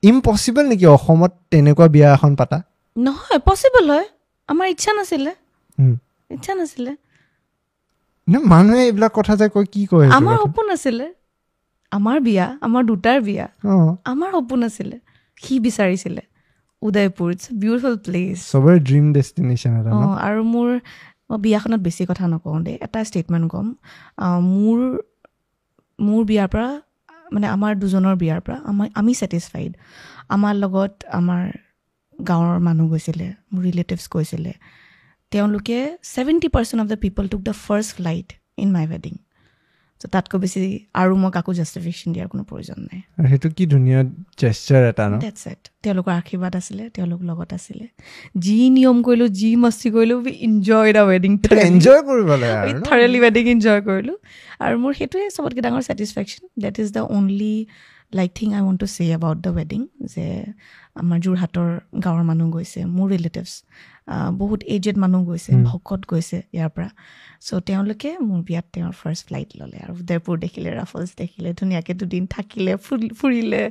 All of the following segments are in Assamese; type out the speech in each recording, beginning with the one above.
ইম্পসিবল নেকি অসমত তেনেকুৱা বিয়া এখন পাতা নহয় পসিবল হয় আমাৰ ইচ্ছা নাছিলে না মানুহে এইবিলাক কথা যে কয় কি কয় আমাৰ সপোন আছিলে আমাৰ বিয়া আমাৰ দুটাৰ বিয়া আমাৰ সপোন আছিলে কি বিচাৰিছিলে Udaipur it's a beautiful place সবৰ ড্ৰিম ডেষ্টিনেশ্যন এটা ন আৰু মোৰ বিয়াখনত বেছি কথা নকওঁ দেই এটা ষ্টেটমেণ্ট ক'ম মোৰ বিয়াৰ পৰা মানে আমাৰ দুজনৰ বিয়াৰ পৰা আমি ছেটিছফাইড আমাৰ লগত আমাৰ গাঁৱৰ মানুহ গৈছিলে মোৰ ৰিলেটিভছ গৈছিলে তেওঁলোকে 70% of the people took the first flight in my ৱেডিং চ' তাতকৈ বেছি আৰু মই কাকো জাষ্টিফিকেশ্যন দিয়াৰ কোনো প্ৰয়োজন নাই সেইটো কি ধুনীয়া জেষ্টাৰ এটা ন ডেটছ ইট তেওঁলোকৰ আশীৰ্বাদ আছিলে তেওঁলোক লগত আছিলে যি নিয়ম কৰিলোঁ যি মস্তি কৰিলোঁ উই এনজয় দ্য ৱেডিং এনজয় কৰিব লাগে উই থৰলি ৱেডিং এনজয় কৰিলোঁ আৰু মোৰ সেইটোৱে চবতকৈ ডাঙৰ satisfaction that is the only like thing I want to say about the ৱেডিং যে আমাৰ যোৰহাটৰ গাঁৱৰ মানুহ গৈছে মোৰ ৰিলেটিভছ বহুত এজেড মানুহ গৈছে ভকত গৈছে ইয়াৰ পৰা চ' তেওঁলোকে মোৰ বিয়াত তেওঁৰ ফাৰ্ষ্ট ফ্লাইট ল'লে আৰু উদয়পুৰ দেখিলে ৰাফলছ দেখিলে ধুনীয়াকৈ দুদিন থাকিলে ফুৰিলে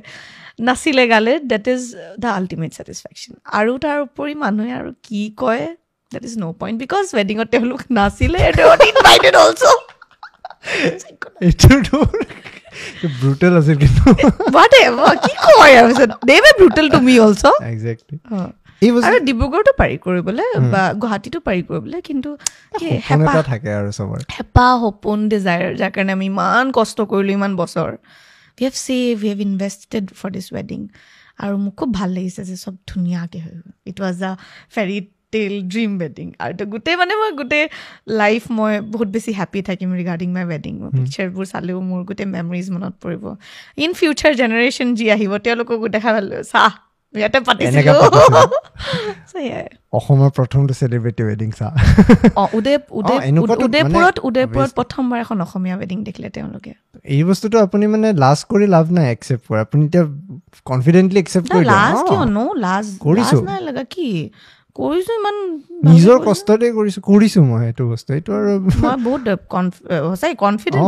নাচিলে গালে date is the ultimate satisfaction আৰু তাৰ উপৰি মানুহে আৰু কি কয় date is no' point because ৱেডিঙত তেওঁলোক নাচিলে ইনভাইটেড অলছ' এইটোতো ব্ৰুটেল আছিল কিন্তু কি কয় আৰু they were brutal to me also' exactly আৰু ডিব্ৰুগড়তো পাৰি কৰিবলৈ বা গুৱাহাটীতো পাৰি কৰিবলৈ কিন্তু হেঁপাহ সপোন ডিজায়াৰ যাৰ কাৰণে আমি ইমান কষ্ট কৰিলোঁ ইমান বছৰ উই হেভ ইনভেষ্টেড ফৰ দিছ ৱেডিং আৰু মোক খুব ভাল লাগিছে যে চব ধুনীয়াকৈ হৈ গ'ল ইট ৱাজ আ ফেৰী টেল ড্ৰিম ৱেডিং আৰু গোটেই মানে মই গোটেই লাইফ মই বহুত বেছি হেপ্পী থাকিম ৰিগাৰ্ডিং মাই ৱেডিং মই পিকচাৰবোৰ চালেও মোৰ গোটেই মেমৰিজ মনত পৰিব ইন ফিউচাৰ জেনেৰেশ্যন যি আহিব তেওঁলোককো দেখা পালোঁ চাহ ইয়াতে পাতিছিলোঁ অসমৰ প্ৰথমটো চেলিব্ৰিটি ৱেডিং চাহ উদয়পুৰত প্ৰথমবাৰ এখন অসমীয়া ৱেডিং দেখিলে তেওঁলোকে এই বস্তুটো আপুনি মানে লাজ কৰি লাভ নাই একচেপ্ট কৰে আপুনি এতিয়া কনফিডেণ্টলি একচেপ্ট কৰি লাজ কিয় ন লাজ নাই লগা কি কৰিছোঁ ইমান নিজৰ কষ্টতে কৰিছোঁ মই সেইটো বস্তু এইটো আৰু মই বহুত সঁচাই কনফিডেণ্ট